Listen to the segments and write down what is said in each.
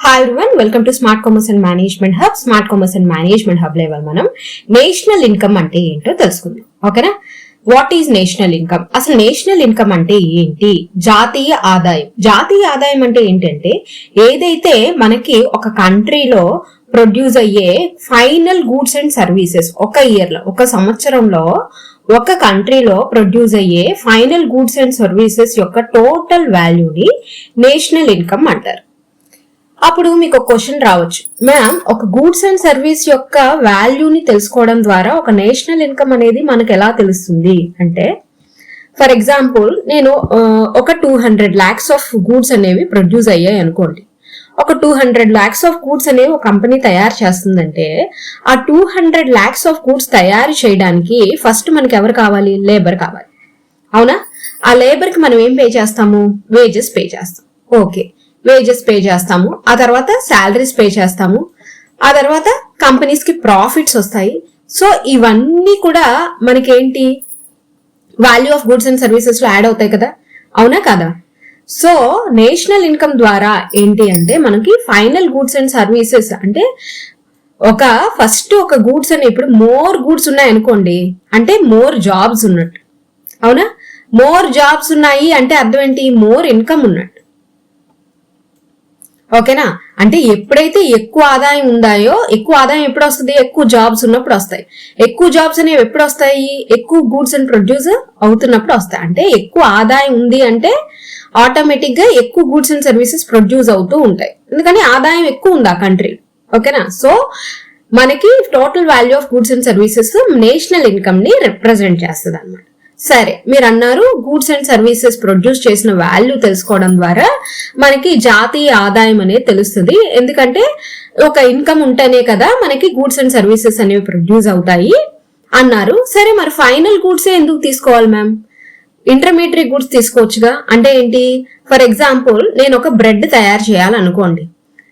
Hi everyone, welcome to smart commerce and management hub. Smart commerce and management hub లో మనం national income అంటే ఏంటో తెలుసుకుందాం. ఓకేనా? What is national income? అసలు నేషనల్ ఇన్కమ్ అంటే ఏంటి? జాతీయ ఆదాయం. జాతీయ ఆదాయం అంటే ఏంటంటే ఏదైతే మనకి ఒక కంట్రీలో ప్రొడ్యూస్ అయ్యే ఫైనల్ గూడ్స్ అండ్ సర్వీసెస్ ఒక ఇయర్ లో, ఒక సంవత్సరంలో ఒక కంట్రీలో ప్రొడ్యూస్ అయ్యే ఫైనల్ గూడ్స్ అండ్ సర్వీసెస్ యొక్క టోటల్ వాల్యూని నేషనల్ ఇన్కమ్ అంటారు. అప్పుడు మీకు ఒక క్వశ్చన్ రావచ్చు, మ్యామ్ ఒక గూడ్స్ అండ్ సర్వీస్ యొక్క వాల్యూని తెలుసుకోవడం ద్వారా ఒక నేషనల్ ఇన్కమ్ అనేది మనకు ఎలా తెలుస్తుంది అంటే, ఫర్ ఎగ్జాంపుల్ నేను ఒక 200 lakhs ఆఫ్ గూడ్స్ అనేవి ప్రొడ్యూస్ అయ్యాయి అనుకోండి. ఒక 200 lakhs ఆఫ్ గూడ్స్ అనేవి ఒక కంపెనీ తయారు చేస్తుందంటే ఆ 200 lakhs ఆఫ్ గూడ్స్ తయారు చేయడానికి ఫస్ట్ మనకి ఎవరు కావాలి? లేబర్ కావాలి. అవునా? ఆ లేబర్ కి మనం ఏం పే చేస్తాము? వేజెస్ పే చేస్తాం. ఓకే, వేజెస్ పే చేస్తాము. ఆ తర్వాత శాలరీస్ పే చేస్తాము. ఆ తర్వాత కంపెనీస్ కి ప్రాఫిట్స్ వస్తాయి. సో ఇవన్నీ కూడా మనకేంటి? Value of goods and services లో యాడ్ అవుతాయి కదా, అవునా కదా? సో నేషనల్ ఇన్కమ్ ద్వారా ఏంటి అంటే మనకి ఫైనల్ గూడ్స్ అండ్ సర్వీసెస్ అంటే ఫస్ట్ ఒక గూడ్స్ అని, ఇప్పుడు మోర్ గూడ్స్ ఉన్నాయి అనుకోండి అంటే మోర్ జాబ్స్ ఉన్నట్టు. అవునా? మోర్ జాబ్స్ ఉన్నాయి అంటే అర్థం ఏంటి? మోర్ ఇన్కమ్ ఉన్నట్టు. ఓకేనా? అంటే ఎప్పుడైతే ఎక్కువ ఆదాయం ఉందాయో, ఎక్కువ ఆదాయం ఎప్పుడు వస్తుంది? ఎక్కువ జాబ్స్ ఉన్నప్పుడు వస్తాయి. ఎక్కువ జాబ్స్ అనేవి ఎప్పుడు వస్తాయి? ఎక్కువ గూడ్స్ అండ్ ప్రొడ్యూస్ అవుతున్నప్పుడు వస్తాయి. అంటే ఎక్కువ ఆదాయం ఉంది అంటే ఆటోమేటిక్ గా ఎక్కువ గూడ్స్ అండ్ సర్వీసెస్ ప్రొడ్యూస్ అవుతూ ఉంటాయి. ఎందుకని ఆదాయం ఎక్కువ ఉంది ఆ కంట్రీ. ఓకేనా? సో మనకి total value of goods and services national income ని రిప్రజెంట్ చేస్తుంది అన్నమాట. సరే, మీరు అన్నారు గూడ్స్ అండ్ సర్వీసెస్ ప్రొడ్యూస్ చేసిన వాల్యూ తెలుసుకోవడం ద్వారా మనకి జాతీయ ఆదాయం అనేది తెలుస్తుంది. ఎందుకంటే ఒక ఇన్కమ్ ఉంటేనే కదా మనకి గూడ్స్ అండ్ సర్వీసెస్ అనేవి ప్రొడ్యూస్ అవుతాయి అన్నారు. సరే, మరి ఫైనల్ గూడ్స్ ఎందుకు తీసుకోవాలి మ్యామ్? Intermediate goods తీసుకోవచ్చుగా. అంటే ఏంటి? ఫర్ ఎగ్జాంపుల్ నేను ఒక బ్రెడ్ తయారు చేయాలనుకోండి.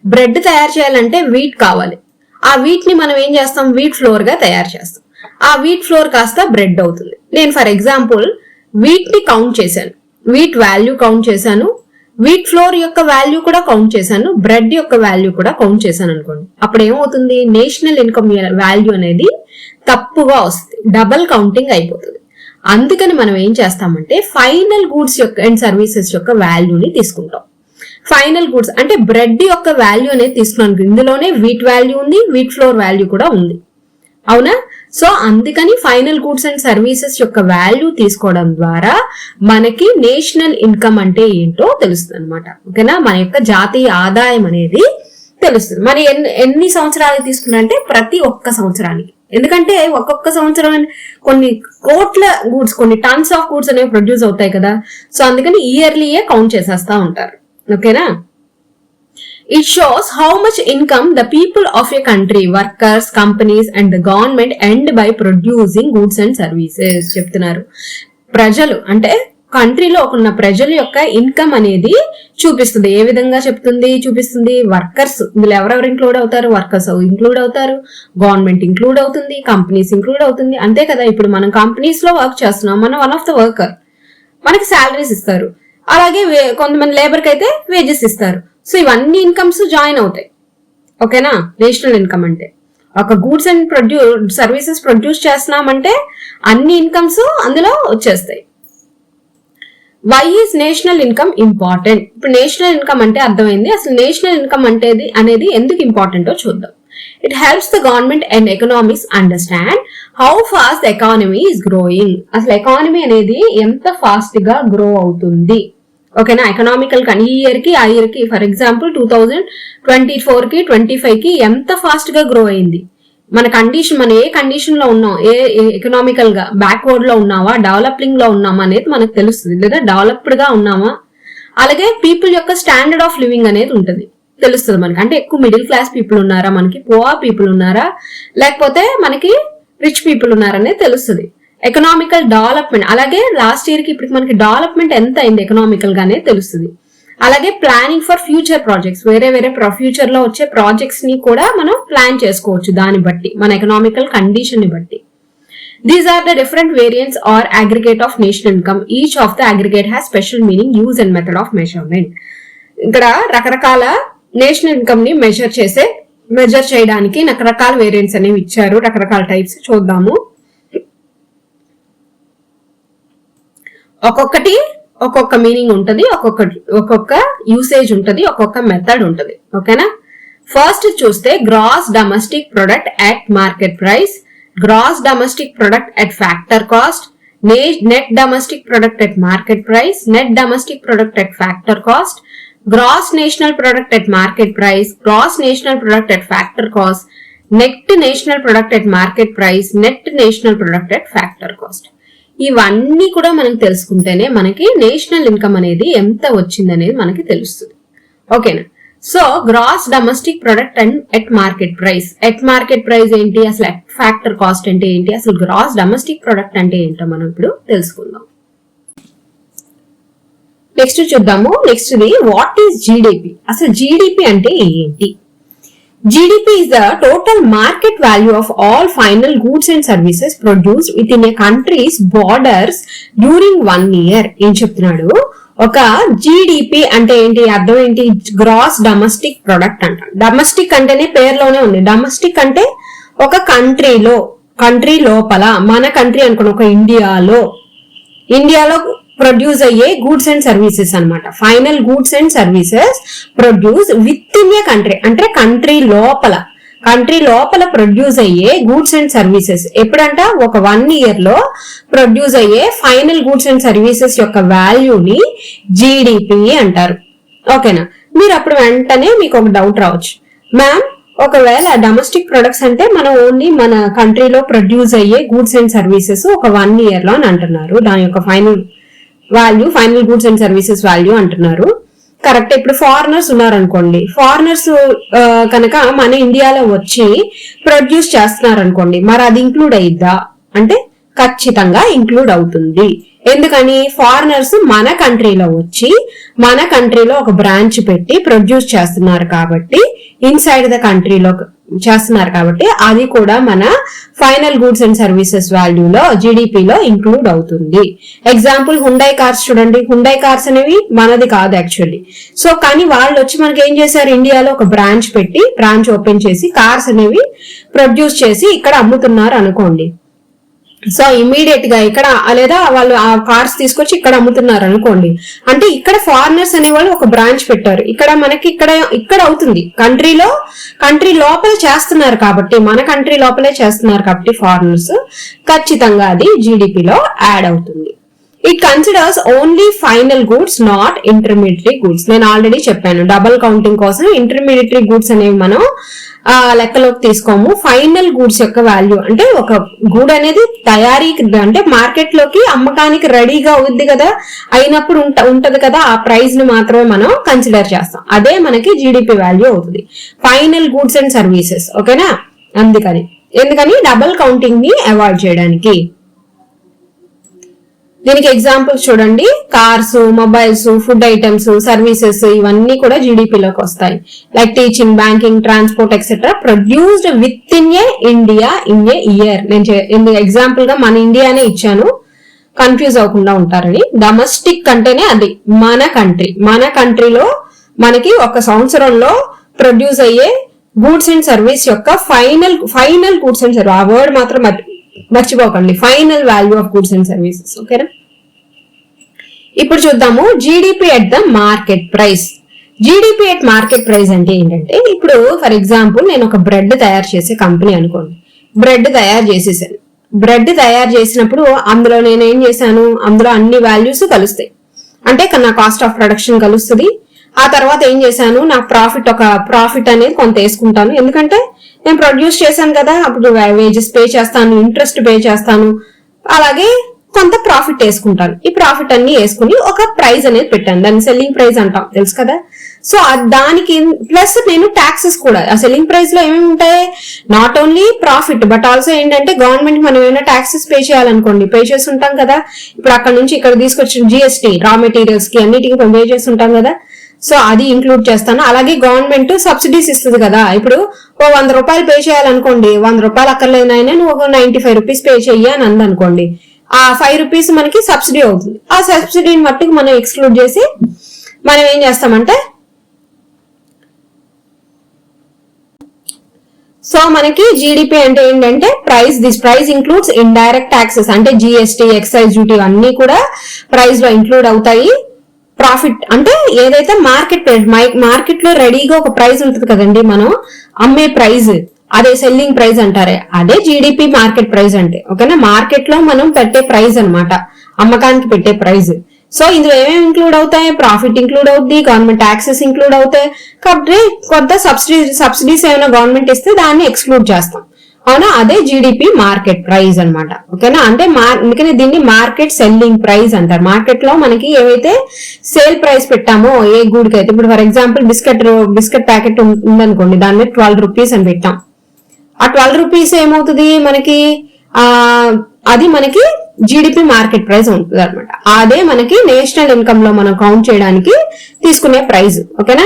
బ్రెడ్ తయారు చేయాలంటే వీట్ కావాలి. ఆ వీట్ ని మనం ఏం చేస్తాం? వీట్ ఫ్లోర్ గా తయారు చేస్తాం. ఆ వీట్ ఫ్లోర్ కాస్త బ్రెడ్ అవుతుంది. నేను ఫర్ ఎగ్జాంపుల్ వీట్ ని కౌంట్ చేశాను, వీట్ వాల్యూ కౌంట్ చేశాను, వీట్ ఫ్లోర్ యొక్క వాల్యూ కూడా కౌంట్ చేశాను, బ్రెడ్ యొక్క వాల్యూ కూడా కౌంట్ చేశాను అనుకోండి. అప్పుడు ఏమవుతుంది? నేషనల్ ఇన్కమ్ వాల్యూ అనేది తప్పుగా వస్తుంది, డబల్ కౌంటింగ్ అయిపోతుంది. అందుకని మనం ఏం చేస్తామంటే ఫైనల్ గూడ్స్ యొక్క అండ్ సర్వీసెస్ యొక్క వాల్యూని తీసుకుంటాం. ఫైనల్ గూడ్స్ అంటే బ్రెడ్ యొక్క వాల్యూ అనేది తీసుకున్నాను. ఇందులోనే వీట్ వాల్యూ ఉంది, వీట్ ఫ్లోర్ వాల్యూ కూడా ఉంది. అవునా? సో అందుకని ఫైనల్ గూడ్స్ అండ్ సర్వీసెస్ యొక్క వాల్యూ తీసుకోవడం ద్వారా మనకి నేషనల్ ఇన్కమ్ అంటే ఏంటో తెలుస్తుంది అనమాట. ఓకేనా? మన యొక్క జాతీయ ఆదాయం అనేది తెలుస్తుంది. మరి ఎన్ని సంవత్సరాలు తీసుకున్నారంటే ప్రతి ఒక్క సంవత్సరానికి. ఎందుకంటే ఒక్కొక్క సంవత్సరం కొన్ని కోట్ల గూడ్స్, కొన్ని టన్స్ ఆఫ్ గూడ్స్ అనేవి ప్రొడ్యూస్ అవుతాయి కదా. సో అందుకని ఇయర్లీయే కౌంట్ చేసేస్తా ఉంటారు. ఓకేనా? It shows how much income the people of a country, workers, companies and the government earn by producing goods and services. చెప్తున్నారు. ప్రజలు అంటే కంట్రీలో ఉన్న ప్రజల యొక్క ఇన్కమ్ అనేది చూపిస్తుంది. ఏ విధంగా చూపిస్తుంది? వర్కర్స్, ఇందులో ఎవరెవరు ఇంక్లూడ్ అవుతారు? వర్కర్స్ ఇంక్లూడ్ అవుతారు, గవర్నమెంట్ ఇంక్లూడ్ అవుతుంది, కంపెనీస్ ఇంక్లూడ్ అవుతుంది. అంతే కదా? ఇప్పుడు మనం కంపెనీస్ లో వర్క్ చేస్తున్నాం, మనం వన్ ఆఫ్ ద వర్కర్, మనకి శాలరీస్ ఇస్తారు. అలాగే కొంతమంది లేబర్ కి అయితే వేజెస్ ఇస్తారు. సో ఇవన్నీ ఇన్కమ్స్ జాయిన్ అవుతాయి. ఓకేనా? నేషనల్ ఇన్కమ్ అంటే ఒక గూడ్స్ అండ్ సర్వీసెస్ ప్రొడ్యూస్ చేస్తున్నామంటే అన్ని ఇన్కమ్స్ అందులో వచ్చేస్తాయి. Why is national income important? ఇప్పుడు నేషనల్ ఇన్కమ్ అంటే అర్థమైంది. అసలు నేషనల్ ఇన్కమ్ అనేది ఎందుకు ఇంపార్టెంటో చూద్దాం. It helps the government and economics understand how fast the economy is growing. అసలు ఎకానమీ అనేది ఎంత ఫాస్ట్ గా గ్రో అవుతుంది. ఓకేనా? ఎకనామికల్ ఈ ఇయర్ కి ఆ ఇయర్ కి, ఫర్ ఎగ్జాంపుల్ 2024 కి 25 కి ఎంత ఫాస్ట్ గా గ్రో అయింది. మన కండిషన్, మనం ఏ కండిషన్ లో ఉన్నాం, ఏ ఎకనామికల్ గా బ్యాక్వర్డ్ లో ఉన్నావా, డెవలపింగ్ లో ఉన్నామా అనేది మనకు తెలుస్తుంది. లేదా డెవలప్డ్ గా ఉన్నామా. అలాగే పీపుల్ యొక్క స్టాండర్డ్ ఆఫ్ లివింగ్ అనేది ఉంటుంది, తెలుస్తుంది మనకి. అంటే ఎక్కువ మిడిల్ క్లాస్ పీపుల్ ఉన్నారా, మనకి పువర్ పీపుల్ ఉన్నారా, లేకపోతే మనకి రిచ్ పీపుల్ ఉన్నారా అనేది తెలుస్తుంది. ఎకనామికల్ డెవలప్మెంట్, అలాగే లాస్ట్ ఇయర్ కి ఇప్పుడు మనకి డెవలప్మెంట్ ఎంత అయింది ఎకనామికల్ గానే తెలుస్తుంది. అలాగే ప్లానింగ్ ఫర్ ఫ్యూచర్ ప్రాజెక్ట్స్, వేరే ఫ్యూచర్ లో వచ్చే ప్రాజెక్ట్స్ ని కూడా మనం ప్లాన్ చేసుకోవచ్చు దాన్ని బట్టి, మన ఎకనామికల్ కండిషన్ ని బట్టి. These are the different variants are aggregate of national income. Each of the aggregate has special meaning, use and method of measurement. ఇక్కడ రకరకాల నేషనల్ ఇన్కమ్ ని మెజర్ చేయడానికి రకరకాల వేరియంట్స్ అనేవి ఇచ్చారు, రకరకాల టైప్స్. చూద్దాము. ఒక్కొక్కటి ఒక్కొక్క మీనింగ్ ఉంటది, ఒక్కొక్క యూసేజ్ ఉంటది, ఒక్కొక్క మెథడ్ ఉంటది. ఓకేనా? ఫస్ట్ చూస్తే gross domestic product at market price, gross domestic product at factor cost, net domestic product at market price, net domestic product at factor cost, gross national product at market price, gross national product at factor cost, net national product at market price, net national product at factor cost. ఇవన్నీ కూడా మనకు తెలుసుకుంటేనే మనకి national income అనేది ఎంత వచ్చింది అనేది మనకి తెలుస్తుంది. ఓకేనా? So gross domestic product and at market price ఏంటి, అసలు ఎట్ ఫ్యాక్టర్ కాస్ట్ అంటే ఏంటి, అసలు గ్రాస్ డొమెస్టిక్ ప్రొడక్ట్ అంటే ఏంటో మనం ఇప్పుడు తెలుసుకుందాం. నెక్స్ట్ చూద్దాము. నెక్స్ట్ వాట్ ఈస్ జీడిపి, అసలు జీడిపి అంటే ఏంటి? GDP is the total market value of all final goods and services produced within a country's borders during 1 year. ఏం చెప్తున్నాడు? ఒక జీడిపి అంటే ఏంటి, అర్థం ఏంటి? గ్రాస్ డొమెస్టిక్ ప్రొడక్ట్ అంట. డొమెస్టిక్ అంటేనే పేరులోనే ఉంది. డొమెస్టిక్ అంటే ఒక కంట్రీ లోపల, మన కంట్రీ అనుకోండి, ఒక ఇండియాలో ప్రొడ్యూస్ అయ్యే గూడ్స్ అండ్ సర్వీసెస్ అన్నమాట. Final goods and services produce with in a country, అంటే కంట్రీ లోపల ప్రొడ్యూస్ అయ్యే గూడ్స్ అండ్ సర్వీసెస్ ఎప్పుడంట, ఒక 1 year లో ప్రొడ్యూస్ అయ్యే ఫైనల్ గూడ్స్ అండ్ సర్వీసెస్ యొక్క వాల్యూని జీడిపి అంటారు. ఓకేనా? మీరు అప్పుడు వెంటనే మీకు ఒక డౌట్ రావచ్చు, మ్యామ్ ఒకవేళ డొమెస్టిక్ ప్రొడక్ట్స్ అంటే మనం ఓన్లీ మన కంట్రీలో ప్రొడ్యూస్ అయ్యే గూడ్స్ అండ్ సర్వీసెస్ ఒక 1 year లో అని అంటున్నారు, దాని యొక్క final goods and services value అంటున్నారు. కరెక్ట్. ఇప్పుడు ఫారినర్స్ ఉన్నారనుకోండి, ఫారినర్స్ కనుక మన ఇండియాలో వచ్చి ప్రొడ్యూస్ చేస్తున్నారు అనుకోండి, మరి అది ఇంక్లూడ్ అయిద్దా అంటే ఖచ్చితంగా ఇంక్లూడ్ అవుతుంది. ఎందుకని? ఫారినర్స్ మన కంట్రీలో వచ్చి మన కంట్రీలో ఒక బ్రాంచ్ పెట్టి ప్రొడ్యూస్ చేస్తున్నారు కాబట్టి, ఇన్సైడ్ ద కంట్రీలో చేస్తున్నారు కాబట్టి అది కూడా మన ఫైనల్ గూడ్స్ అండ్ సర్వీసెస్ వాల్యూలో జీడిపిలో ఇంక్లూడ్ అవుతుంది. ఎగ్జాంపుల్ హుండై కార్స్ చూడండి. హుండై కార్స్ అనేవి మనది కాదు యాక్చువల్లీ. సో కానీ వాళ్ళు వచ్చి మనకి ఏం చేశారు, ఇండియాలో ఒక బ్రాంచ్ ఓపెన్ చేసి కార్స్ అనేవి ప్రొడ్యూస్ చేసి ఇక్కడ అమ్ముతున్నారు అనుకోండి. సో ఇమీడియట్ గా ఇక్కడ, లేదా వాళ్ళు ఆ కార్స్ తీసుకొచ్చి ఇక్కడ అమ్ముతున్నారు అనుకోండి, అంటే ఇక్కడ ఫారినర్స్ అనే వాళ్ళు ఒక బ్రాంచ్ పెట్టారు. ఇక్కడ మనకి ఇక్కడ అవుతుంది, కంట్రీ లోపల చేస్తున్నారు కాబట్టి, మన కంట్రీ లోపలే చేస్తున్నారు కాబట్టి ఫారినర్స్, ఖచ్చితంగా అది జీడిపిలో యాడ్ అవుతుంది. It considers only final goods, not intermediary goods. నేను ఆల్రెడీ చెప్పాను, డబుల్ కౌంటింగ్ కోసం ఇంటర్మీడియటరీ గూడ్స్ అనేవి మనం లెక్కలోకి తీసుకోము. ఫైనల్ గూడ్స్ యొక్క వాల్యూ అంటే ఒక గూడ్ అనేది తయారీకి అంటే మార్కెట్ లోకి అమ్మకానికి రెడీగా అవుద్ది కదా, అయినప్పుడు ఉంటది కదా, ఆ ప్రైస్ ని మాత్రమే మనం కన్సిడర్ చేస్తాం. అదే మనకి జీడిపి వాల్యూ అవుతుంది, ఫైనల్ గూడ్స్ అండ్ సర్వీసెస్. ఓకేనా? ఎందుకని డబుల్ కౌంటింగ్ ని అవాయిడ్ చేయడానికి. దీనికి ఎగ్జాంపుల్స్ చూడండి, cars, mobiles, food items, services, ఇవన్నీ కూడా జీడిపిలోకి వస్తాయి. Like teaching, banking, transport etcetera produced with in a India in a year. నేను ఎగ్జాంపుల్ గా మన ఇండియానే ఇచ్చాను, కన్ఫ్యూజ్ అవ్వకుండా ఉంటారని. డొమెస్టిక్ అంటేనే అది మన కంట్రీలో మనకి ఒక సంవత్సరంలో ప్రొడ్యూస్ అయ్యే గూడ్స్ అండ్ సర్వీస్ యొక్క ఫైనల్ గూడ్స్ అండ్ సర్వీస్, ఆ వర్డ్ మాత్రం మర్చిపోకండి, final value of goods and services. ఓకేనా? ఇప్పుడు చూద్దాము GDP at the market price. GDP at market price అంటే ఏంటంటే, ఇప్పుడు ఫర్ ఎగ్జాంపుల్ నేను ఒక బ్రెడ్ తయారు చేసే కంపెనీ అనుకోండి, బ్రెడ్ తయారు చేసేసాను. బ్రెడ్ తయారు చేసినప్పుడు అందులో నేను ఏం చేశాను, అందులో అన్ని వాల్యూస్ కలుస్తాయి. అంటే నా కాస్ట్ ఆఫ్ ప్రొడక్షన్ కలుస్తుంది. ఆ తర్వాత ఏం చేశాను, నా ప్రాఫిట్ అనేది కొంత వేసుకుంటాను. ఎందుకంటే నేను ప్రొడ్యూస్ చేశాను కదా, అప్పుడు వేజెస్ పే చేస్తాను, ఇంట్రెస్ట్ పే చేస్తాను, అలాగే కొంత ప్రాఫిట్ వేసుకుంటాను. ఈ ప్రాఫిట్ అన్ని వేసుకుని ఒక ప్రైస్ అనేది పెట్టాను, దాన్ని సెల్లింగ్ ప్రైస్ అంటాం, తెలుసు కదా. సో దానికి ప్లస్ నేను ట్యాక్సెస్ కూడా, ఆ సెల్లింగ్ ప్రైస్ లో ఏమేమి ఉంటాయి, not only profit but also ఏంటంటే గవర్నమెంట్ మనం ఏమైనా ట్యాక్సెస్ పే చేయాలనుకోండి, పే చేసి ఉంటాం కదా. ఇప్పుడు అక్కడ నుంచి ఇక్కడ తీసుకొచ్చిన జిఎస్టీ, రా మెటీరియల్స్ కి అన్నిటికీ పే చేసి ఉంటాం కదా. సో అది ఇంక్లూడ్ చేస్తాను. అలాగే గవర్నమెంట్ సబ్సిడీస్ ఇస్తుంది కదా, ఇప్పుడు ఓ 100 రూపాయలు పే చేయాలనుకోండి, 100 రూపాయలు అక్కర్లేదైనా నువ్వు ఒక 95 రూపీస్ పే చెయ్యి అని అందనుకోండి, ఆ 5 రూపీస్ మనకి సబ్సిడీ అవుతుంది. ఆ సబ్సిడీని మట్టుకు మనం ఎక్స్క్లూడ్ చేసి మనం ఏం చేస్తామంటే సో మనకి జీడిపి అంటే ఏంటంటే this price includes indirect taxes అంటే జిఎస్టీ, ఎక్సైజ్ డ్యూటీ అన్ని కూడా ప్రైస్ లో ఇంక్లూడ్ అవుతాయి. ప్రాఫిట్ అంటే ఏదైతే మార్కెట్ లో రెడీగా ఒక ప్రైస్ ఉంటుంది కదండి, మనం అమ్మే ప్రైస్, అదే సెల్లింగ్ ప్రైస్ అంటారే, అదే జీడిపి మార్కెట్ ప్రైస్ అంటే. ఓకేనా, మార్కెట్ లో మనం పెట్టే ప్రైస్ అన్నమాట, అమ్మకానికి పెట్టే ప్రైస్. సో ఇందులో ఏమేమి ఇంక్లూడ్ అవుతాయి? ప్రాఫిట్ ఇంక్లూడ్ అవుద్ది, గవర్నమెంట్ ట్యాక్సెస్ ఇంక్లూడ్ అవుతాయి, కాబట్టి కొంత సబ్సిడీస్ ఏమైనా గవర్నమెంట్ ఇస్తే దాన్ని ఎక్స్క్లూడ్ చేస్తాం. అవునా, అదే జీడిపి మార్కెట్ ప్రైస్ అన్నమాట. ఓకేనా, అంటే అందుకని దీన్ని మార్కెట్ సెల్లింగ్ ప్రైస్ అంటారు. మార్కెట్ లో మనకి ఏవైతే సేల్ ప్రైస్ పెట్టామో ఏ గూడ్కి అయితే, ఇప్పుడు ఫర్ ఎగ్జాంపుల్ బిస్కెట్ ప్యాకెట్ ఉందనుకోండి, దాని మీద 12 రూపీస్ అని పెట్టాం. ఆ 12 రూపీస్ ఏమవుతుంది మనకి, అది మనకి జీడిపి మార్కెట్ ప్రైస్ ఉంటుంది అనమాట. అదే మనకి నేషనల్ ఇన్కమ్ లో మనం కౌంట్ చేయడానికి తీసుకునే ప్రైస్. ఓకేనా,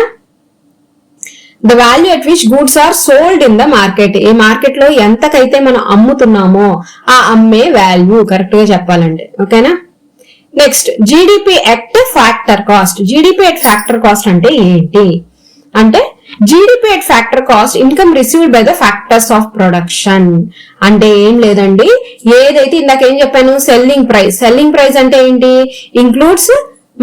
the value at which goods are sold in the market, ఏ మార్కెట్ లో ఎంతకైతే మనం అమ్ముతున్నామో ఆ అమ్మే వాల్యూ, కరెక్ట్ గా చెప్పాలంటే. ఓకేనా, next GDP at factor cost. GDP at factor cost అంటే ఏంటి అంటే, GDP at factor cost income received by the factors of production. అంటే ఏం లేదండి, ఏదైతే ఇందాక ఏం చెప్పాను, సెల్లింగ్ ప్రైస్ అంటే ఏంటి, ఇంక్లూడ్స్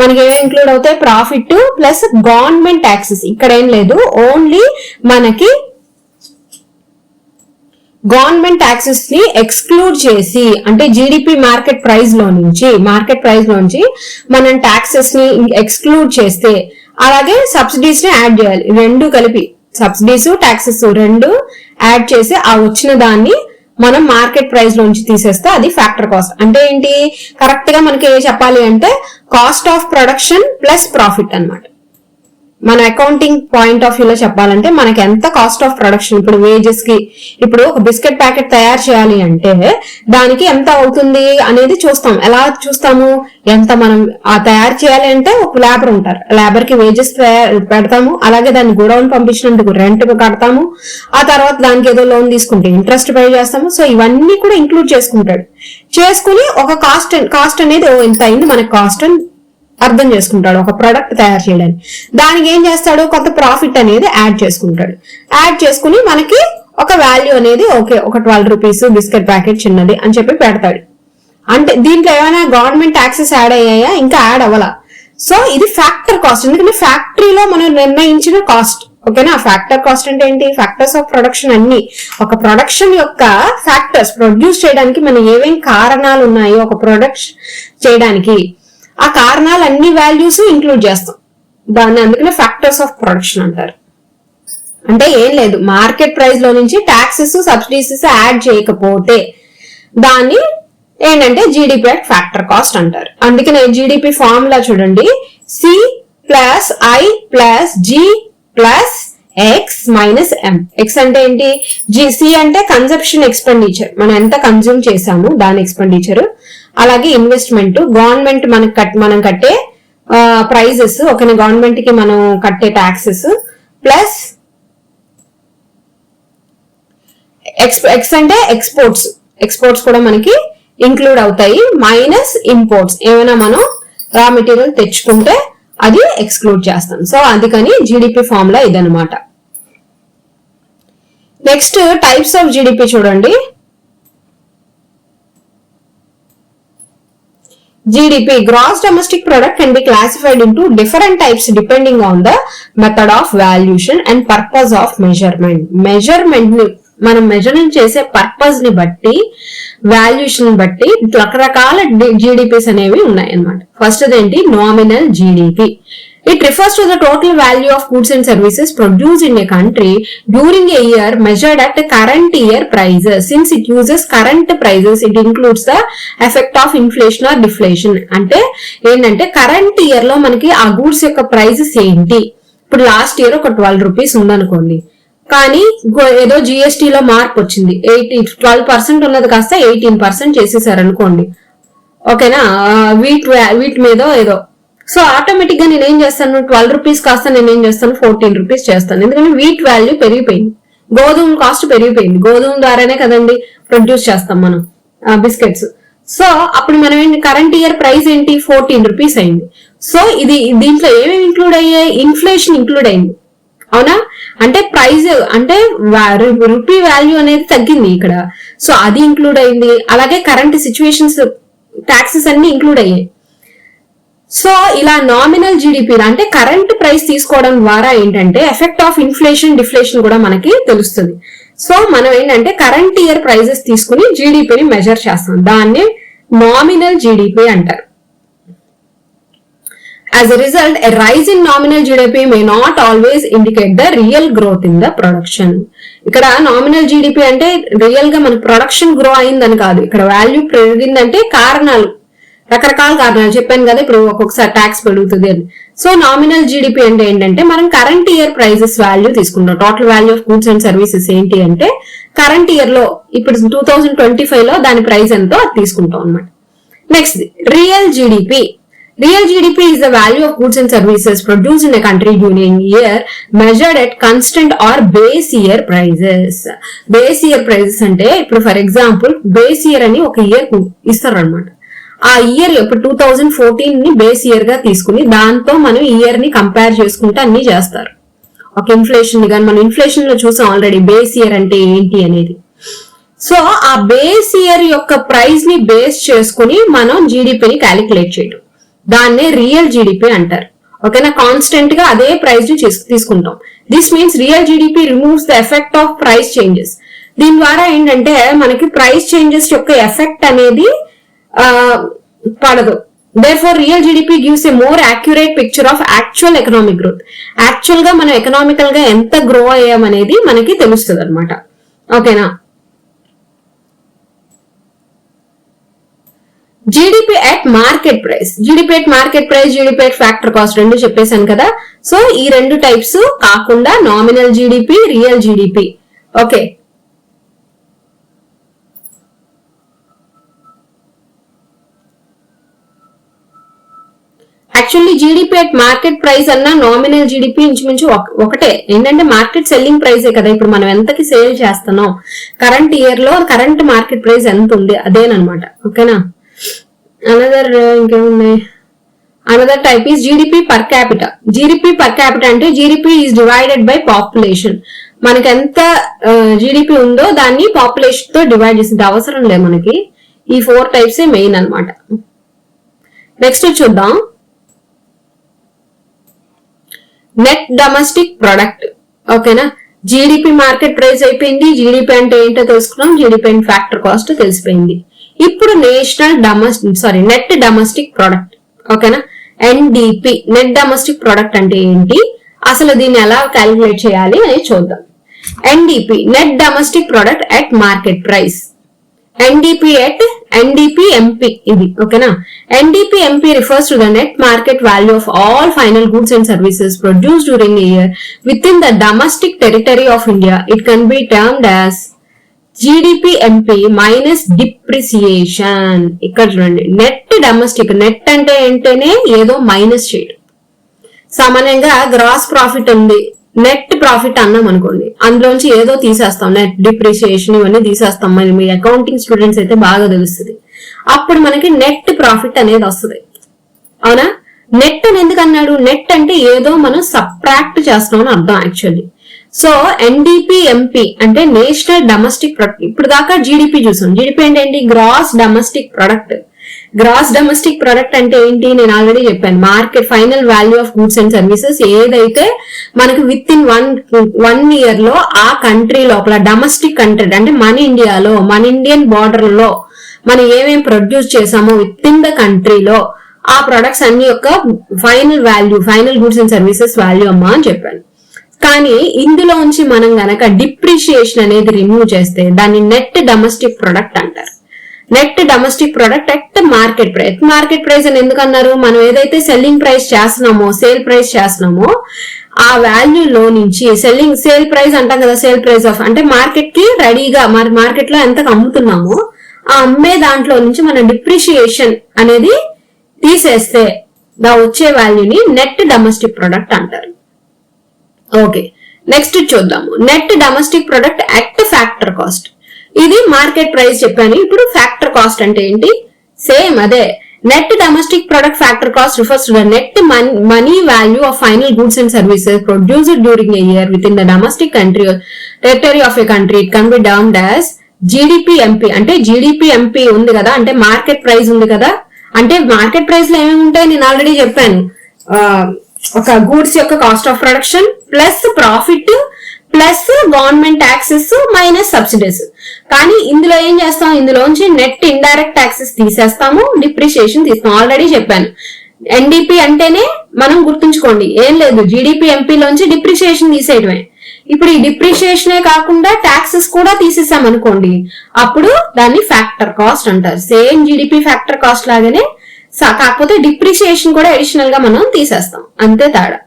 మనకి ఏమేమి ఇంక్లూడ్ అవుతాయి, ప్రాఫిట్ ప్లస్ గవర్నమెంట్ ట్యాక్సెస్. ఇక్కడ ఏం లేదు, ఓన్లీ మనకి గవర్నమెంట్ ట్యాక్సెస్ ని ఎక్స్క్లూడ్ చేసి, అంటే జీడిపి మార్కెట్ ప్రైస్ లో నుంచి మనం ట్యాక్సెస్ ని ఎక్స్క్లూడ్ చేస్తే, అలాగే సబ్సిడీస్ ని యాడ్ చేయాలి, రెండు కలిపి సబ్సిడీస్ ట్యాక్సెస్ రెండు యాడ్ చేసి ఆ వచ్చిన దాన్ని మనం మార్కెట్ ప్రైస్ లోంచి తీసేస్తే అది ఫ్యాక్టర్ కాస్ట్. అంటే ఏంటి, కరెక్ట్ గా మనకి చెప్పాలి అంటే cost of production plus profit అన్నమాట. మన అకౌంటింగ్ పాయింట్ ఆఫ్ వ్యూలో చెప్పాలంటే మనకి ఎంత కాస్ట్ ఆఫ్ ప్రొడక్షన్, ఇప్పుడు వేజెస్ కి, ఇప్పుడు ఒక బిస్కెట్ ప్యాకెట్ తయారు చేయాలి అంటే దానికి ఎంత అవుతుంది అనేది చూస్తాం. ఎలా చూస్తాము, ఎంత మనం తయారు చేయాలి అంటే ఒక లేబర్ ఉంటారు, లేబర్ కి వేజెస్ పెడతాము, అలాగే దాన్ని గోడౌన్ పంపించినందుకు రెంట్ కడతాము, ఆ తర్వాత దానికి ఏదో లోన్ తీసుకుంటే ఇంట్రెస్ట్ పే చేస్తాము. సో ఇవన్నీ కూడా ఇంక్లూడ్ చేసుకుని ఒక కాస్ట్ అనేది ఎంత అయింది మనకి కాస్ట్ అని అర్థం చేసుకుంటాడు ఒక ప్రోడక్ట్ తయారు చేయడానికి. దానికి ఏం చేస్తాడు, కొంత ప్రాఫిట్ అనేది యాడ్ చేసుకుని మనకి ఒక వాల్యూ అనేది ఓకే ఒక 12 రూపీస్ బిస్కెట్ ప్యాకెట్ చిన్నది అని చెప్పి పెడతాడు. అంటే దీంట్లో ఏమైనా గవర్నమెంట్ ట్యాక్సెస్ యాడ్ అయ్యాయా, ఇంకా యాడ్ అవ్వాల. సో ఇది ఫ్యాక్టర్ కాస్ట్, ఎందుకంటే ఫ్యాక్టరీలో మనం నిర్ణయించిన కాస్ట్. ఓకేనా, ఫ్యాక్టర్ కాస్ట్ అంటే ఏంటి, ఫ్యాక్టర్స్ ఆఫ్ ప్రొడక్షన్ అన్ని, ఒక ప్రొడక్షన్ యొక్క ఫ్యాక్టర్స్ ప్రొడ్యూస్ చేయడానికి మనం ఏమేం కారణాలు ఉన్నాయో ఒక ప్రొడక్ట్ చేయడానికి, ఆ కారణాలు అన్ని వాల్యూస్ ఇంక్లూడ్ చేస్తాం దాన్ని, అందుకనే ఫ్యాక్టర్స్ ఆఫ్ ప్రొడక్షన్ అంటారు. అంటే ఏం లేదు, మార్కెట్ ప్రైస్ లో నుంచి ట్యాక్సెస్ సబ్సిడీస్ యాడ్ చేయకపోతే దాన్ని ఏంటంటే జీడిపి అట్ ఫ్యాక్టర్ కాస్ట్ అంటారు. అందుకనే జీడిపి ఫార్ములా చూడండి, C plus I plus G plus X minus M. X అంటే ఏంటి, సి అంటే కన్సంప్షన్ ఎక్స్పెండిచర్, మనం ఎంత కన్జ్యూమ్ చేసాము దాని ఎక్స్పెండిచర్, అలాగే ఇన్వెస్ట్మెంట్, గవర్నమెంట్ మనం కట్టే ప్రైజెస్, ఓకేనా, గవర్నమెంట్ కి మనం కట్టే ట్యాక్సెస్, ప్లస్ ఎక్స్ అంటే ఎక్స్పోర్ట్స్ కూడా మనకి ఇంక్లూడ్ అవుతాయి, మైనస్ ఇంపోర్ట్స్, ఏమైనా మనం రా మెటీరియల్ తెచ్చుకుంటే అది ఎక్స్క్లూడ్ చేస్తాం. సో అందుకని జీడిపి ఫార్ములా ఇదనమాట. నెక్స్ట్ టైప్స్ ఆఫ్ జీడిపి చూడండి. GDP, gross domestic product, can be classified into different types depending on the method of valuation and purpose of measurement. Measurement మనం measurement చేసే purpose ని బట్టి, valuation బట్టి రకరకాల జీడిపిస్ అనేవి ఉన్నాయి అన్నమాట. ఫస్ట్ ఏంటి, nominal GDP. It refers to the total value of goods and services produced in a country during a year measured at the current year prices. Since it uses current prices, it includes the effect of inflation or deflation. అంటే ఏంటంటే current year లో మనకి ఆ goods యొక్క prices ఏంటి. ఇప్పుడు last year ఒక 12 rupees ఉందనుకోండి, కానీ ఏదో జిఎస్టీ లో మార్పు వచ్చింది, 12% ఉన్నది కాస్త 18% చేసేసారు అనుకోండి. ఓకేనా, వీట్ మీద ఏదో, సో ఆటోమేటిక్ గా నేనేం చేస్తాను, 12 రూపీస్ కాస్త నేనేం చేస్తాను 14 రూపీస్ చేస్తాను. ఎందుకంటే వీట్ వాల్యూ పెరిగిపోయింది, గోధుమ కాస్ట్ పెరిగిపోయింది, గోధుమ ద్వారానే కదండి ప్రొడ్యూస్ చేస్తాం మనం బిస్కెట్స్. సో అప్పుడు మనం ఏంటి, కరెంట్ ఇయర్ ప్రైస్ ఏంటి 14 రూపీస్ అయింది. సో ఇది దీంట్లో ఏమేమి ఇంక్లూడ్ అయ్యాయి, ఇన్ఫ్లేషన్ ఇంక్లూడ్ అయింది. అవునా? అంటే ప్రైస్ అంటే రూపీ వాల్యూ అనేది తగ్గింది ఇక్కడ, సో అది ఇంక్లూడ్ అయింది. అలాగే కరెంట్ సిచ్యువేషన్స్, టాక్సెస్ అన్ని ఇంక్లూడ్ అయ్యాయి. సో ఇలా నామినల్ జీడిపి అంటే కరెంట్ ప్రైస్ తీసుకోవడం ద్వారా ఏంటంటే ఎఫెక్ట్ ఆఫ్ ఇన్ఫ్లేషన్, డిఫ్లేషన్ కూడా మనకి తెలుస్తుంది. సో మనం ఏంటంటే కరెంట్ ఇయర్ ప్రైజెస్ తీసుకుని జీడిపిని మెజర్ చేస్తాం, దాన్ని నామినల్ జీడిపి అంటారు. As a result, a rise in nominal GDP may not always indicate the real growth in the production. ఇక్కడ నామినల్ జీడిపి అంటే రియల్ గా మన ప్రొడక్షన్ గ్రో అయిందని కాదు, ఇక్కడ వాల్యూ పెరిగిందంటే కారణాలు, రకరకాల కారణాలు చెప్పాను కదా, ఇప్పుడు ఒక్కొక్కసారి ట్యాక్స్ పెరుగుతుంది అని. సో నామినల్ జీడిపి అంటే ఏంటంటే మనం కరెంట్ ఇయర్ ప్రైజెస్ వాల్యూ తీసుకుంటాం. Total value of goods and services ఏంటి అంటే కరెంట్ ఇయర్ లో ఇప్పుడు 2025 లో దాని ప్రైస్ ఎంతో అది తీసుకుంటాం అనమాట. Next real GDP. Real GDP is the value of goods and services produced in a country during a year measured at constant or base year prices. Base year prices అంటే ఇప్పుడు ఫర్ ఎగ్జాంపుల్ బేస్ ఇయర్ అని ఒక year ఇస్తారు అనమాట. ఆ year ఇప్పుడు 2014 ని base year గా తీసుకుని దాంతో మనం ఇయర్ ని కంపేర్ చేసుకుంటే అన్ని చేస్తారు. ఒక ఇన్ఫ్లేషన్ కానీ మనం ఇన్ఫ్లేషన్ లో చూసాం ఆల్రెడీ బేస్ ఇయర్ అంటే ఏంటి అనేది. సో ఆ బేస్ ఇయర్ యొక్క ప్రైస్ ని బేస్ చేసుకుని మనం జీడిపిని క్యాలిక్యులేట్ చేయడం, దాన్నే రియల్ జీడిపి అంటారు. ఓకేనా? కాన్స్టెంట్ గా అదే ప్రైస్ ని తీసుకుంటాం. This means real GDP removes the effect of price changes. దీని ద్వారా ఏంటంటే మనకి ప్రైస్ చేంజెస్ యొక్క ఎఫెక్ట్ అనేది పడదు. Therefore, real GDP gives a more accurate picture of actual economic growth. Actual గా మనం ఎకనామికల్ గా ఎంత గ్రో అయ్యామనేది మనకి తెలుస్తుంది అనమాట. ఓకేనా? GDP at market price. GDP at market price, GDP at factor cost రెండు చెప్పేశాను కదా. సో ఈ రెండు టైప్స్ కాకుండా nominal GDP, real GDP. Okay, actually GDP at market price అన్న నామినల్ జీడిపి ఇంచుమించు ఒకటే. ఏంటంటే మార్కెట్ సెల్లింగ్ ప్రైసే కదా, ఇప్పుడు మనం ఎంతకి సేల్ చేస్తున్నాం, కరెంట్ ఇయర్ లో కరెంట్ మార్కెట్ ప్రైస్ ఎంత ఉంది అదేనమాట. ఓకేనా? ఇంకేమున్నాయి? Another type is GDP per capita. GDP per capita అంటే GDP is divided by population. మనకి ఎంత జీడిపి ఉందో దాన్ని పాపులేషన్ తో డివైడ్ చేసింది, అవసరం లేదు మనకి. ఈ 4 టైప్స్ మెయిన్ అనమాట. నెక్స్ట్ చూద్దాం నెట్ డొమెస్టిక్ ప్రొడక్ట్. ఓకేనా? జీడిపి మార్కెట్ ప్రైస్ అయిపోయింది, జీడిపి అంటే ఏంటో తెలుసుకున్నాం, జీడిపి అండ్ ఫ్యాక్టర్ కాస్ట్ తెలిసిపోయింది. ఇప్పుడు నెట్ డొమెస్టిక్ ప్రొడక్ట్. ఓకేనా? ఎన్డిపి, నెట్ డొమెస్టిక్ ప్రొడక్ట్ అంటే ఏంటి, అసలు దీన్ని ఎలా క్యాలిక్యులేట్ చేయాలి అని చూద్దాం. NDP, net domestic product at market price. NDP-MP ఇది. ఓకేనా? NDP-MP refers to the net market value of all final goods and services produced during a year within the domestic territory of India. It can be termed as GDP-MP minus depreciation. ఇక్కడ చూడండి, net domestic. Net అంటే ఏంటనే ఏదో minus చేయడం. సామాన్యంగా gross profit ఉంది, net profit అన్నాం అనుకోండి, అందులోంచి ఏదో తీసేస్తాం, నెట్ డిప్రిసియేషన్ ఇవన్నీ తీసేస్తాం. మరి మీ అకౌంటింగ్ స్టూడెంట్స్ అయితే బాగా తెలుస్తుంది. అప్పుడు మనకి నెట్ ప్రాఫిట్ అనేది వస్తుంది. అవునా? నెట్ అని ఎందుకు అన్నాడు? నెట్ అంటే ఏదో మనం సబ్ట్రాక్ట్ చేస్తున్నాం అని అర్థం యాక్చువల్లీ. సో NDP-MP అంటే నేషనల్ డొమెస్టిక్ ప్రొడక్ట్. ఇప్పుడు దాకా జీడిపి చూసాం. జీడిపి అంటే ఏంటి? Gross domestic product. Gross domestic product అంటే ఏంటి? నేను ఆల్రెడీ చెప్పాను, market final value of goods and services ఏదైతే మనకి విత్ ఇన్ వన్ ఇయర్ లో ఆ కంట్రీ లోపల, డొమెస్టిక్ కంట్రీ అంటే మన ఇండియాలో, మన ఇండియన్ బార్డర్ లో మనం ఏమేమి ప్రొడ్యూస్ చేసామో విత్ ఇన్ ద కంట్రీలో ఆ ప్రొడక్ట్స్ అన్ని యొక్క final value, final goods and services value అమ్మా అని చెప్పాను. కానీ ఇందులోంచి మనం గనక డిప్రిషియేషన్ అనేది రిమూవ్ చేస్తే దాన్ని నెట్ డొమెస్టిక్ ప్రొడక్ట్ అంటారు. Net domestic product at market price. Market price అని ఎందుకు అన్నారు? మనం ఏదైతే సెల్లింగ్ ప్రైస్ చేస్తున్నామో, సేల్ ప్రైస్ చేస్తున్నామో ఆ వాల్యూలో నుంచి సేల్ ప్రైస్ అంటాం కదా, సేల్ ప్రైస్ ఆఫ్ అంటే మార్కెట్ కి రెడీగా మార్కెట్ లో ఎంతకు అమ్ముతున్నామో ఆ అమ్మే దాంట్లో నుంచి మనం డిప్రిషియేషన్ అనేది తీసేస్తే వచ్చే వాల్యూని నెట్ డొమెస్టిక్ ప్రొడక్ట్ అంటారు. ఓకే, నెక్స్ట్ చూద్దాము net domestic product at factor cost. ఇది మార్కెట్ ప్రైస్ చెప్పాను. ఇప్పుడు ఫ్యాక్టర్ కాస్ట్ అంటే ఏంటి? సేమ్ అదే, Net domestic product factor cost refers to the net money value of final goods and services produced during a year within the domestic country or territory of a country. It can be termed as GDPMP. అంటే GDPMP ఉంది కదా, అంటే market price ఉంది కదా, అంటే market price లో ఏమేమి ఉంటాయి నేను ఆల్రెడీ చెప్పాను. ఒక గూడ్స్ యొక్క cost of production plus profit plus government taxes minus subsidies. కానీ ఇందులో ఏం చేస్తాం, ఇందులోంచి నెట్ ఇండైరెక్ట్ ట్యాక్సెస్ తీసేస్తాము, డిప్రిషియేషన్ తీస్తాం. ఆల్రెడీ చెప్పాను. ఎన్డిపి అంటేనే మనం గుర్తుంచుకోండి ఏం లేదు, జీడిపి ఎంపీలోంచి డిప్రిషియేషన్ తీసేయడమే. ఇప్పుడు ఈ డిప్రిషియేషనే కాకుండా ట్యాక్సెస్ కూడా తీసేసాం అనుకోండి, అప్పుడు దాన్ని ఫ్యాక్టర్ కాస్ట్ అంటారు. సేమ్ జీడిపి ఫ్యాక్టర్ కాస్ట్ లాగానే, కాకపోతే డిప్రిషియేషన్ కూడా అడిషనల్ గా మనం తీసేస్తాం, అంతే తేడా.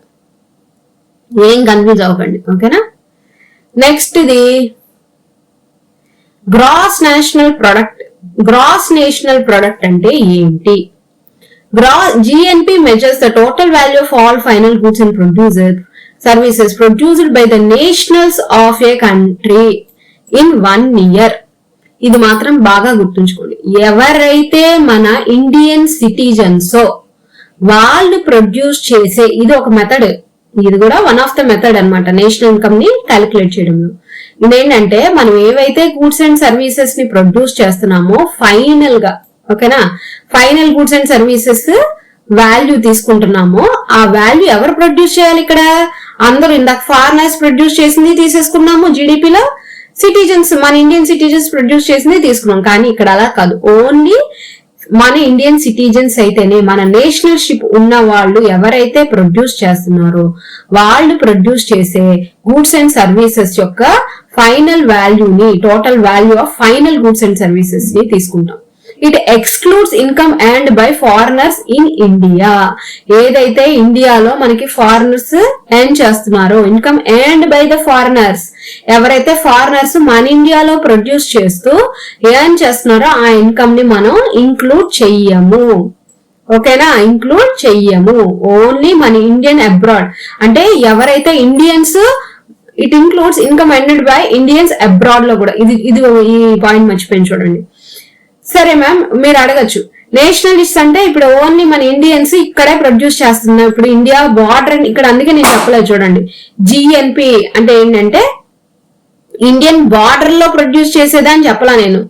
ఏం కన్ఫ్యూజ్ అవ్వకండి, ఓకేనా. నెక్స్ట్ ఇది gross national product. Gross national product అంటే ఏంటి? GNP measures the total value of all final goods and services produced by the nationals of a country in 1 year. ఇది మాత్రం బాగా గుర్తుంచుకోండి. ఎవరైతే మన ఇండియన్ సిటిజన్స్ వాళ్ళు ప్రొడ్యూస్ చేసే, ఇది ఒక మెథడ్, ఇది కూడా వన్ ఆఫ్ ద మెథడ్ అన్నమాట నేషనల్ ఇన్కమ్ ని క్యాలిక్యులేట్ చేయడంలో. ఇదేంటంటే మనం ఏవైతే గూడ్స్ అండ్ సర్వీసెస్ ని ప్రొడ్యూస్ చేస్తున్నామో ఫైనల్ గా, ఓకేనా, final goods and services value తీసుకుంటున్నామో ఆ వాల్యూ ఎవరు ప్రొడ్యూస్ చేయాలి? ఇక్కడ అందరూ ఇందాక ఫారినర్స్ ప్రొడ్యూస్ చేసింది తీసేసుకున్నాము జీడిపిలో, సిటిజన్స్ మన ఇండియన్ సిటిజన్స్ ప్రొడ్యూస్ చేసింది తీసుకున్నాం. కానీ ఇక్కడ అలా కాదు, ఓన్లీ మన ఇండియన్ సిటిజన్స్ అయితేనే, మన నేషనల్షిప్ ఉన్న వాళ్ళు ఎవరైతే ప్రొడ్యూస్ చేస్తున్నారో వాళ్ళు ప్రొడ్యూస్ చేసే గూడ్స్ అండ్ సర్వీసెస్ యొక్క ఫైనల్ వాల్యూని, total value of final goods and services ని తీసుకుంటాం. It excludes income earned by foreigners in India. ఏదైతే ఇండియాలో మనకి ఫారినర్స్ ఎర్న్ చేస్తున్నారో, income earned by the foreigners, ఎవరైతే ఫారినర్స్ మన ఇండియాలో ప్రొడ్యూస్ చేస్తూ ఎర్న్ చేస్తున్నారో ఆ ఇన్కమ్ ని మనం ఇంక్లూడ్ చెయ్యము, ఓకేనా, ఇంక్లూడ్ చెయ్యము. ఓన్లీ మన ఇండియన్ అబ్రాడ్, అంటే ఎవరైతే Indians, it includes income earned by Indians abroad లో కూడా. ఇది ఈ పాయింట్ మర్చిపోయింది చూడండి. సరే మ్యామ్, మీరు అడగచ్చు నేషనలిస్ట్ అంటే ఇప్పుడు ఓన్లీ మన ఇండియన్స్ ఇక్కడే ప్రొడ్యూస్ చేస్తున్నారు, ఇప్పుడు ఇండియా బార్డర్ ఇక్కడ, అందుకే నేను చెప్పలేదు చూడండి. జిఎన్పి అంటే ఏంటంటే ఇండియన్ బార్డర్ లో ప్రొడ్యూస్ చేసేదా అని చెప్పలా నేను.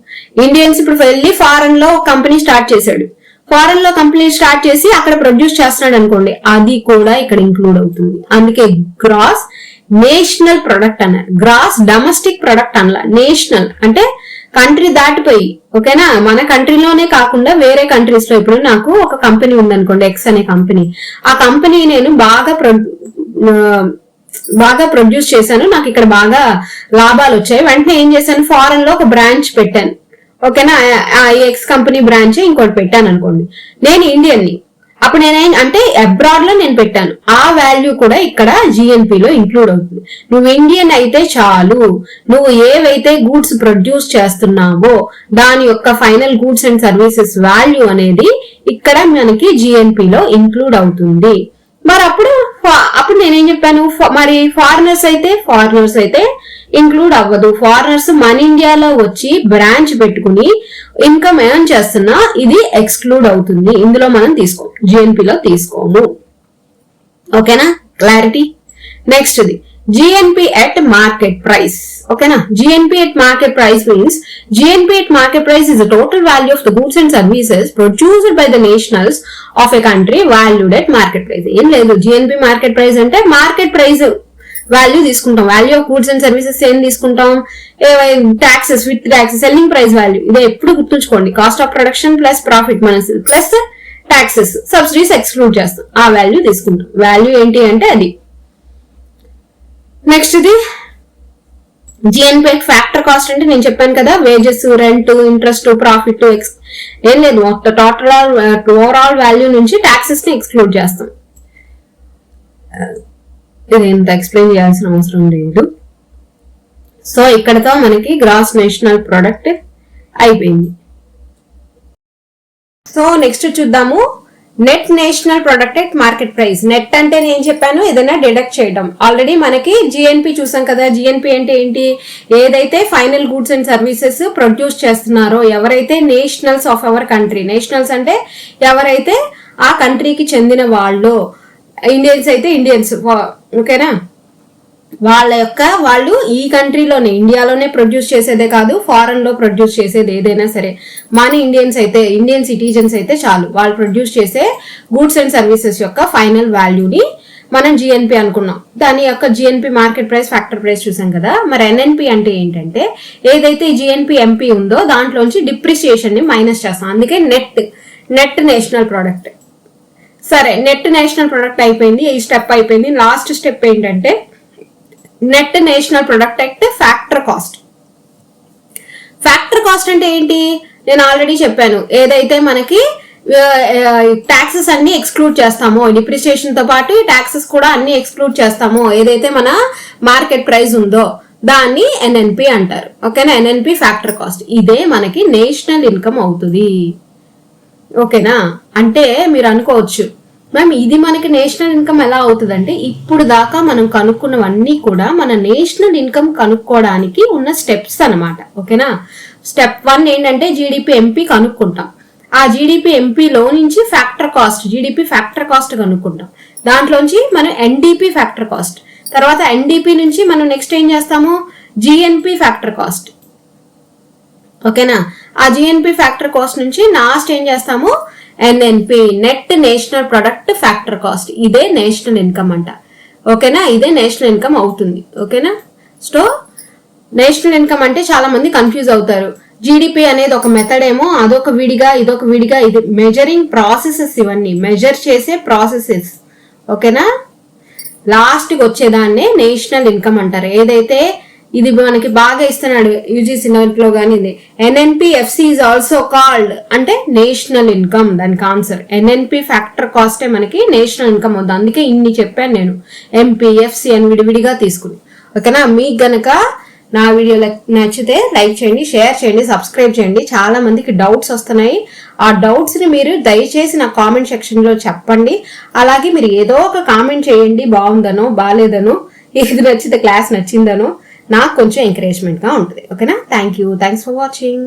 ఇండియన్స్ ఇప్పుడు వెళ్ళి ఫారెన్ లో కంపెనీ స్టార్ట్ చేశాడు, ఫారెన్ లో కంపెనీ స్టార్ట్ చేసి అక్కడ ప్రొడ్యూస్ చేస్తున్నాడు అనుకోండి, అది కూడా ఇక్కడ ఇంక్లూడ్ అవుతుంది. అందుకే గ్రాస్ నేషనల్ ప్రొడక్ట్ అన్నారు, గ్రాస్ డొమెస్టిక్ ప్రొడక్ట్ అనలా. నేషనల్ అంటే కంట్రీ దాటిపోయి, ఓకేనా, మన కంట్రీలోనే కాకుండా వేరే కంట్రీస్ లో. ఇప్పుడు నాకు ఒక కంపెనీ ఉందనుకోండి, ఎక్స్ అనే కంపెనీ, ఆ కంపెనీ నేను బాగా ప్రొడ్యూస్ చేశాను, నాకు ఇక్కడ బాగా లాభాలు వచ్చాయి. వెంటనే ఏం చేశాను, ఫారెన్ లో ఒక బ్రాంచ్ పెట్టాను, ఓకేనా, ఆ ఎక్స్ కంపెనీ బ్రాంచ్ ఇంకోటి పెట్టాను అనుకోండి. నేను ఇండియన్ ని, అప్పుడు అంటే అబ్రాడ్ లో నేను పెట్టాను, ఆ వాల్యూ కూడా ఇక్కడ జిఎన్పి లో ఇంక్లూడ్ అవుతుంది. నువ్వు ఇండియన్ అయితే చాలు, నువ్వు ఏవైతే గూడ్స్ ప్రొడ్యూస్ చేస్తున్నావో దాని యొక్క final goods and services value అనేది ఇక్కడ మనకి జిఎన్పి లో ఇంక్లూడ్ అవుతుంది. మరి అప్పుడు నేనేం చెప్పాను, మరి ఫారినర్స్ అయితే ఇంక్లూడ్ అవ్వదు. ఫారినర్స్ మన ఇండియాలో వచ్చి బ్రాంచ్ పెట్టుకుని ఇన్కమ్ ఎర్న్ చేస్తున్నా ఇది ఎక్స్క్లూడ్ అవుతుంది, ఇందులో మనం తీసుకోము, జిఎన్పిలో తీసుకోము, ఓకేనా, క్లారిటీ. నెక్స్ట్ ఇది GNP at market price. Okay na? GNP at market price means GNP at market price is the total value of the goods and services produced by the nationals of a country valued at market price. ఏం లేదు, GNP market price అంటే market price value తీసుకుంటాం, value of goods and services ఏం తీసుకుంటాం, taxes with taxes, selling price value. ఇదే ఎప్పుడు గుర్తుంచుకోండి, cost of production plus profit plus taxes, subsidies exclude చేస్తాం, ఆ వాల్యూ తీసుకుంటాం. వాల్యూ ఏంటి అంటే అది. నెక్స్ట్ ఇది జిఎన్పి ఫ్యాక్టర్ కాస్ట్ అంటే నేను చెప్పాను కదా, వేజెస్, రెంట్, ఇంట్రెస్ట్, ప్రాఫిట్, ఏం లేదు, మొత్తం టోటల్ ఓవరాల్ వాల్యూ నుంచి టాక్సెస్ ని ఎక్స్క్లూడ్ చేస్తాం. ఇది ఎంత ఎక్స్ప్లెయిన్ చేయాల్సిన అవసరం లేదు. సో ఇక్కడతో మనకి గ్రాస్ నేషనల్ ప్రొడక్ట్ అయిపోయింది. సో నెక్స్ట్ చూద్దాము net national product at market price. Net అంటే నేను చెప్పాను ఏదైనా డిడక్ట్ చేయడం. ఆల్రెడీ మనకి జిఎన్పి చూసాం కదా. జిఎన్పి అంటే ఏంటి? ఏదైతే final goods and services produce చేస్తున్నారో ఎవరైతే nationals of our country, nationals అంటే ఎవరైతే ఆ కంట్రీకి చెందిన వాళ్ళు, ఇండియన్స్ అయితే ఇండియన్స్, ఓకేనా, వాళ్ళు ఈ కంట్రీలోనే ఇండియాలోనే ప్రొడ్యూస్ చేసేదే కాదు, ఫారెన్ లో ప్రొడ్యూస్ చేసేది ఏదైనా సరే, మన ఇండియన్స్ అయితే ఇండియన్ సిటిజన్స్ అయితే చాలు, వాళ్ళు ప్రొడ్యూస్ చేసే గూడ్స్ అండ్ సర్వీసెస్ యొక్క ఫైనల్ వాల్యూని మనం జిఎన్పి అనుకున్నాం. దాని యొక్క GNP market price, factor price చూసాం కదా. మరి ఎన్ఎన్పి అంటే ఏంటంటే ఏదైతే జిఎన్పి ఎంపీ ఉందో దాంట్లోంచి డిప్రిసియేషన్ ని మైనస్ చేస్తాం. అందుకే నెట్ నేషనల్ ప్రొడక్ట్. సరే, నెట్ నేషనల్ ప్రొడక్ట్ అయిపోయింది, ఈ స్టెప్ అయిపోయింది. లాస్ట్ స్టెప్ ఏంటంటే net national product at factor cost. Factor cost అంటే ఏంటి? నేను ఆల్రెడీ చెప్పాను, ఏదైతే మనకి ట్యాక్సెస్ అన్ని ఎక్స్క్లూడ్ చేస్తామో, డిప్రిసియేషన్ తో పాటు ట్యాక్సెస్ కూడా అన్ని ఎక్స్క్లూడ్ చేస్తామో, ఏదైతే మన మార్కెట్ ప్రైస్ ఉందో దాన్ని ఎన్ఎన్పి అంటారు. ఓకేనా, ఎన్ఎన్పి ఫ్యాక్టర్ కాస్ట్. ఇదే మనకి నేషనల్ ఇన్కమ్ అవుతుంది. ఓకేనా, అంటే మీరు అనుకోవచ్చు మ్యామ్ ఇది మనకి నేషనల్ ఇన్కమ్ ఎలా అవుతుంది అంటే, ఇప్పుడు దాకా మనం కనుక్కున్నవన్నీ కూడా మన నేషనల్ ఇన్కమ్ కనుక్కోవడానికి ఉన్న స్టెప్స్ అనమాట. ఓకేనా, స్టెప్ 1 ఏంటంటే జీడిపి ఎంపీ కనుక్కుంటాం. ఆ జీడిపి ఎంపీలో నుంచి factor cost, GDP factor cost కనుక్కుంటాం. దాంట్లోంచి మనం ఎన్డిపి ఫ్యాక్టర్ కాస్ట్, తర్వాత ఎన్డిపి నుంచి మనం నెక్స్ట్ ఏం చేస్తాము, జిఎన్పి ఫ్యాక్టర్ కాస్ట్. ఓకేనా, ఆ జిఎన్పి ఫ్యాక్టర్ కాస్ట్ నుంచి లాస్ట్ ఏం చేస్తాము, NNP net national product factor cost. ఇదే నేషనల్ ఇన్కమ్ అంట. ఓకేనా, ఇదే నేషనల్ ఇన్కమ్ అవుతుంది. ఓకేనా, సో నేషనల్ ఇన్కమ్ అంటే చాలా మంది కన్ఫ్యూజ్ అవుతారు. జీడిపి అనేది ఒక మెథడ్ ఏమో, అదొక విడిగా ఇదొక విడిగా, ఇది మెజరింగ్ ప్రాసెసెస్, ఇవన్నీ మెజర్ చేసే ప్రాసెసెస్. ఓకేనా, లాస్ట్కి వచ్చేదాన్నే నేషనల్ ఇన్కమ్ అంటారు. ఏదైతే ఇది మనకి బాగా ఇస్తున్నాడు యూజీసీ నోట్లో కానీ, ఇది NNP FC is also called అంటే నేషనల్ ఇన్కమ్. దానికి ఆన్సర్ ఎన్ఎన్పి ఫ్యాక్టర్ కాస్టే మనకి నేషనల్ ఇన్కమ్ అవుతుంది. అందుకే ఇన్ని చెప్పాను నేను, ఎంపీ ఎఫ్సి అని విడివిడిగా తీసుకుని. ఓకేనా, మీకు గనక నా వీడియో నచ్చితే లైక్ చేయండి, షేర్ చేయండి, సబ్స్క్రైబ్ చేయండి. చాలా మందికి డౌట్స్ వస్తున్నాయి. ఆ డౌట్స్ ని మీరు దయచేసి నా కామెంట్ సెక్షన్ లో చెప్పండి. అలాగే మీరు ఏదో ఒక కామెంట్ చేయండి, బాగుందనో బాగాలేదనో, ఇది నచ్చితే క్లాస్ నచ్చిందనో, నాకు కొంచెం ఎంకరేజ్మెంట్ గా ఉంటుంది. ఓకేనా, థ్యాంక్స్ ఫర్ వాచింగ్.